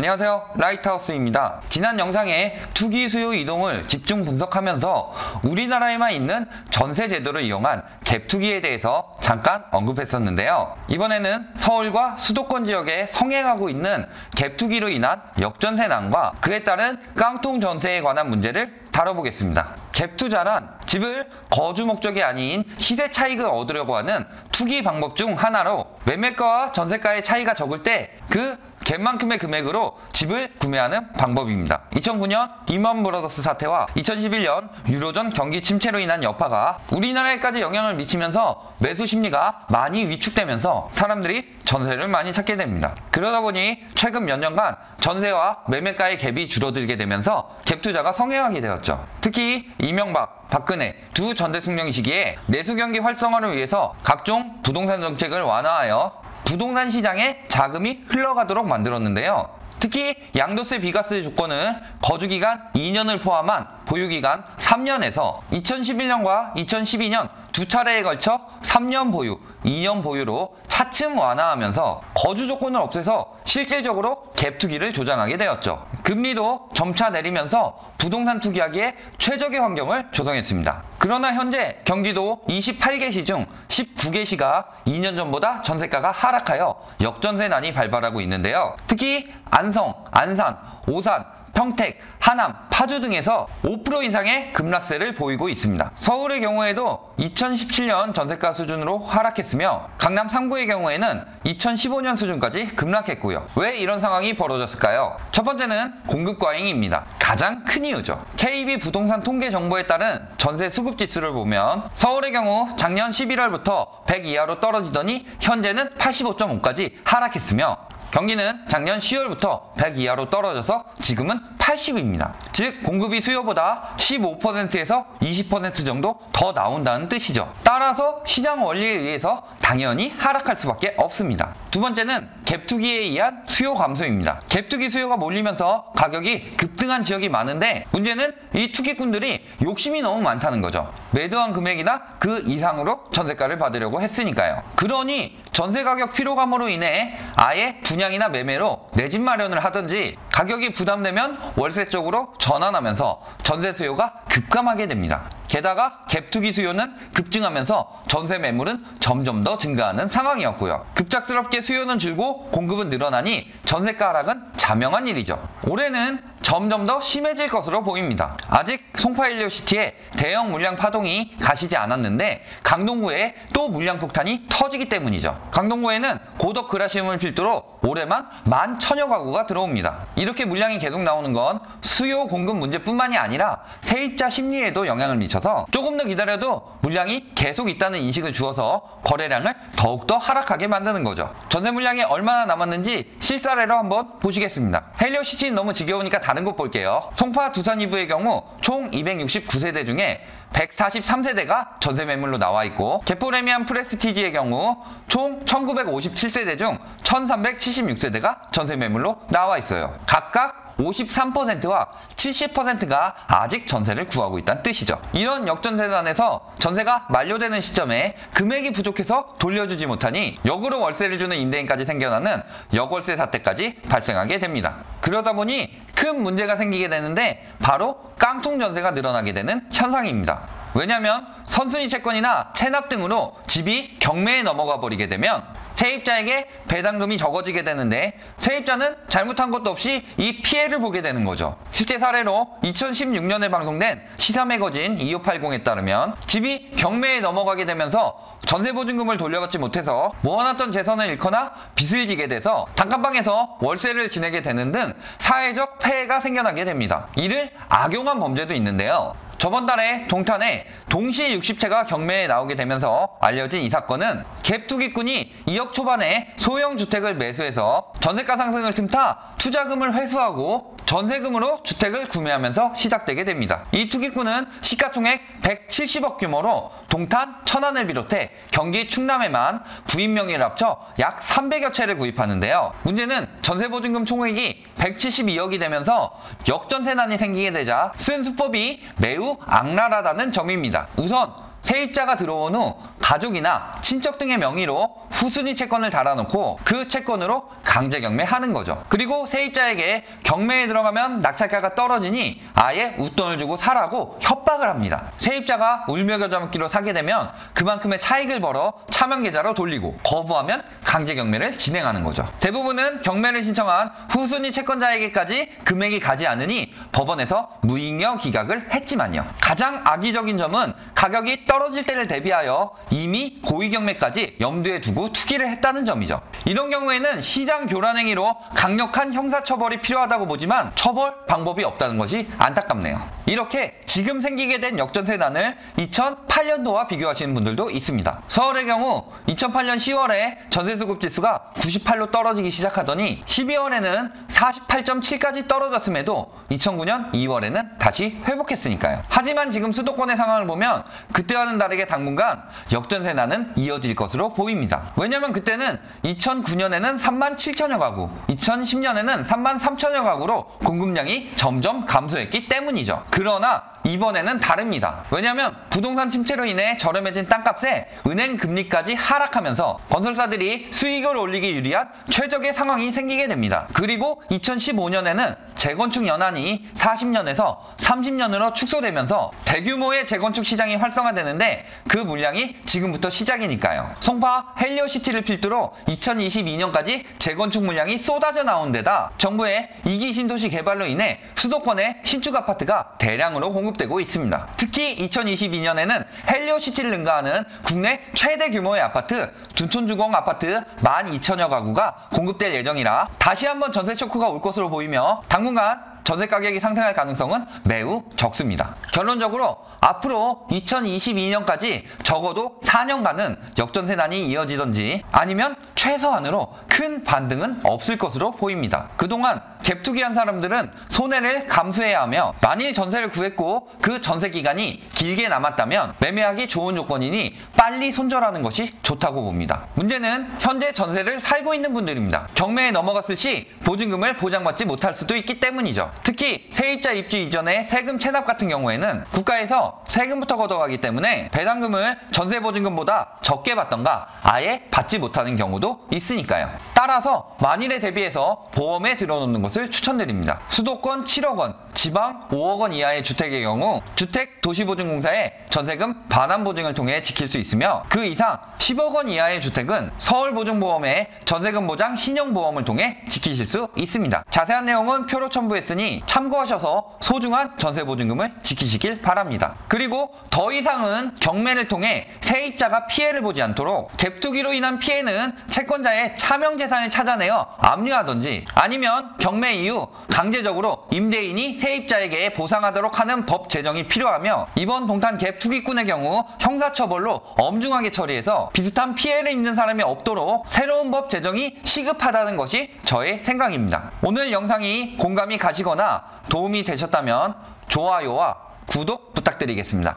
안녕하세요, 라이트하우스입니다. 지난 영상에 투기 수요 이동을 집중 분석하면서 우리나라에만 있는 전세 제도를 이용한 갭 투기에 대해서 잠깐 언급했었는데요. 이번에는 서울과 수도권 지역에 성행하고 있는 갭 투기로 인한 역전세난과 그에 따른 깡통 전세에 관한 문제를 다뤄보겠습니다. 갭 투자란 집을 거주 목적이 아닌 시세 차익을 얻으려고 하는 투기 방법 중 하나로, 매매가와 전세가의 차이가 적을 때 그 갭만큼의 금액으로 집을 구매하는 방법입니다. 2009년 리먼 브러더스 사태와 2011년 유로존 경기 침체로 인한 여파가 우리나라에까지 영향을 미치면서 매수 심리가 많이 위축되면서 사람들이 전세를 많이 찾게 됩니다. 그러다 보니 최근 몇 년간 전세와 매매가의 갭이 줄어들게 되면서 갭 투자가 성행하게 되었죠. 특히 이명박, 박근혜 두 전 대통령 시기에 내수 경기 활성화를 위해서 각종 부동산 정책을 완화하여 부동산 시장에 자금이 흘러가도록 만들었는데요. 특히 양도세 비과세 조건을 거주기간 2년을 포함한 보유기간 3년에서 2011년과 2012년 두 차례에 걸쳐 3년 보유, 2년 보유로 차츰 완화하면서 거주 조건을 없애서 실질적으로 갭 투기를 조장하게 되었죠. 금리도 점차 내리면서 부동산 투기하기에 최적의 환경을 조성했습니다. 그러나 현재 경기도 28개시 중 19개시가 2년 전보다 전세가가 하락하여 역전세난이 발발하고 있는데요. 특히 안성, 안산, 오산, 평택, 하남, 파주 등에서 5% 이상의 급락세를 보이고 있습니다. 서울의 경우에도 2017년 전세가 수준으로 하락했으며 강남 3구의 경우에는 2015년 수준까지 급락했고요. 왜 이런 상황이 벌어졌을까요? 첫 번째는 공급 과잉입니다. 가장 큰 이유죠. KB 부동산 통계 정보에 따른 전세 수급 지수를 보면 서울의 경우 작년 11월부터 100 이하로 떨어지더니 현재는 85.5까지 하락했으며 경기는 작년 10월부터 100 이하로 떨어져서 지금은 80입니다. 즉 공급이 수요보다 15%에서 20% 정도 더 나온다는 뜻이죠. 따라서 시장 원리에 의해서 당연히 하락할 수밖에 없습니다. 두 번째는 갭 투기에 의한 수요 감소입니다. 갭 투기 수요가 몰리면서 가격이 급등한 지역이 많은데 문제는 이 투기꾼들이 욕심이 너무 많다는 거죠. 매도한 금액이나 그 이상으로 전세가를 받으려고 했으니까요. 그러니 전세 가격 피로감으로 인해 아예 분양이나 매매로 내 집 마련을 하든지 가격이 부담되면 월세 쪽으로 전환하면서 전세 수요가 급감하게 됩니다. 게다가 갭 투기 수요는 급증하면서 전세 매물은 점점 더 증가하는 상황이었고요. 급작스럽게 수요는 줄고 공급은 늘어나니 전세가 하락은 자명한 일이죠. 올해는 점점 더 심해질 것으로 보입니다. 아직 송파 헬리오시티에 대형 물량 파동이 가시지 않았는데 강동구에 또 물량 폭탄이 터지기 때문이죠. 강동구에는 고덕 그라시움을 필두로 올해만 11,000여 가구가 들어옵니다. 이렇게 물량이 계속 나오는 건 수요 공급 문제뿐만이 아니라 세입자 심리에도 영향을 미쳐서 조금 더 기다려도 물량이 계속 있다는 인식을 주어서 거래량을 더욱더 하락하게 만드는 거죠. 전세 물량이 얼마나 남았는지 실사례로 한번 보시겠습니다. 헬리오시티는 너무 지겨우니까 다른 곳 볼게요. 송파 두산 2부의 경우 총 269세대 중에 143세대가 전세 매물로 나와 있고, 개포레미안 프레스티지의 경우 총 1957세대 중 1376세대가 전세 매물로 나와 있어요. 각각 53%와 70%가 아직 전세를 구하고 있다는 뜻이죠. 이런 역전세난에서 전세가 만료되는 시점에 금액이 부족해서 돌려주지 못하니 역으로 월세를 주는 임대인까지 생겨나는 역월세 사태까지 발생하게 됩니다. 그러다 보니 큰 문제가 생기게 되는데 바로 깡통 전세가 늘어나게 되는 현상입니다. 왜냐하면 선순위 채권이나 체납 등으로 집이 경매에 넘어가 버리게 되면 세입자에게 배당금이 적어지게 되는데 세입자는 잘못한 것도 없이 이 피해를 보게 되는 거죠. 실제 사례로 2016년에 방송된 시사매거진 2580에 따르면 집이 경매에 넘어가게 되면서 전세보증금을 돌려받지 못해서 모아놨던 재산을 잃거나 빚을 지게 돼서 단칸방에서 월세를 지내게 되는 등 사회적 폐해가 생겨나게 됩니다. 이를 악용한 범죄도 있는데요. 저번 달에 동탄에 동시에 60채가 경매에 나오게 되면서 알려진 이 사건은 갭 투기꾼이 2억 초반에 소형 주택을 매수해서 전세가 상승을 틈타 투자금을 회수하고 전세금으로 주택을 구매하면서 시작되게 됩니다. 이 투기꾼은 시가총액 170억 규모로 동탄, 천안을 비롯해 경기 충남에만 부인 명의를 합쳐 약 300여 채를 구입하는데요. 문제는 전세보증금 총액이 172억이 되면서 역전세난이 생기게 되자 쓴 수법이 매우 악랄하다는 점입니다. 우선 세입자가 들어온 후 가족이나 친척 등의 명의로 후순위 채권을 달아놓고 그 채권으로 강제 경매하는 거죠. 그리고 세입자에게 경매에 들어가면 낙찰가가 떨어지니 아예 웃돈을 주고 사라고 협박을 합니다. 세입자가 울며 겨자 먹기로 사게 되면 그만큼의 차익을 벌어 차명 계좌로 돌리고, 거부하면 강제 경매를 진행하는 거죠. 대부분은 경매를 신청한 후순위 채권자에게까지 금액이 가지 않으니 법원에서 무익력 기각을 했지만요. 가장 악의적인 점은 가격이 떨어질 때를 대비하여 이미 고의 경매까지 염두에 두고 투기를 했다는 점이죠. 이런 경우에는 시장 교란 행위로 강력한 형사처벌이 필요하다고 보지만 처벌 방법이 없다는 것이 안타깝네요. 이렇게 지금 생기게 된 역전세난을 2008년도와 비교하시는 분들도 있습니다. 서울의 경우 2008년 10월에 전세수급지수가 98로 떨어지기 시작하더니 12월에는 48.7까지 떨어졌음에도 2009년 2월에는 다시 회복했으니까요. 하지만 지금 수도권의 상황을 보면 그때와는 다르게 당분간 역전세난은 이어질 것으로 보입니다. 왜냐면 그때는 2009년에는 37,000여 가구, 2010년에는 33,000여 가구로 공급량이 점점 감소했기 때문이죠. 그러나 이번에는 다릅니다. 왜냐하면 부동산 침체로 인해 저렴해진 땅값에 은행 금리까지 하락하면서 건설사들이 수익을 올리기 유리한 최적의 상황이 생기게 됩니다. 그리고 2015년에는 재건축 연한이 40년에서 30년으로 축소되면서 대규모의 재건축 시장이 활성화되는데 그 물량이 지금부터 시작이니까요. 송파 헬리오시티를 필두로 2022년까지 재건축 물량이 쏟아져 나온 데다 정부의 2기 신도시 개발로 인해 수도권의 신축 아파트가 대량으로 공급되고 있습니다. 특히 2022년에는 헬리오시티를 능가하는 국내 최대 규모의 아파트 둔촌주공 아파트 12,000여 가구가 공급될 예정이라 다시 한번 전세 쇼크가 올 것으로 보이며 당분간 전세 가격이 상승할 가능성은 매우 적습니다. 결론적으로 앞으로 2022년까지 적어도 4년간은 역전세난이 이어지던지 아니면 최소한으로 큰 반등은 없을 것으로 보입니다. 그동안 갭투기한 사람들은 손해를 감수해야 하며 만일 전세를 구했고 그 전세 기간이 길게 남았다면 매매하기 좋은 조건이니 빨리 손절하는 것이 좋다고 봅니다. 문제는 현재 전세를 살고 있는 분들입니다. 경매에 넘어갔을 시 보증금을 보장받지 못할 수도 있기 때문이죠. 특히 세입자 입주 이전의 세금 체납 같은 경우에는 국가에서 세금부터 걷어가기 때문에 배당금을 전세 보증금보다 적게 받던가 아예 받지 못하는 경우도 있으니까요. 따라서 만일에 대비해서 보험에 들어놓는 것을 추천드립니다. 수도권 7억 원, 지방 5억 원 이하의 주택의 경우 주택도시보증공사의 전세금 반환 보증을 통해 지킬 수 있으며 그 이상 10억 원 이하의 주택은 서울보증보험의 전세금 보장 신용보험을 통해 지키실 수 있습니다. 자세한 내용은 표로 첨부했으니 참고하셔서 소중한 전세보증금을 지키시길 바랍니다. 그리고 더 이상은 경매를 통해 세입자가 피해를 보지 않도록 갭투기로 인한 피해는 채권자의 차명재산을 찾아내어 압류하던지 아니면 경매 이후 강제적으로 임대인이 세입자에게 보상하도록 하는 법 제정이 필요하며 이번 동탄 갭투기꾼의 경우 형사처벌로 엄중하게 처리해서 비슷한 피해를 입는 사람이 없도록 새로운 법 제정이 시급하다는 것이 저의 생각입니다. 오늘 영상이 공감이 가시거나 도움이 되셨다면 좋아요와 구독 부탁드리겠습니다.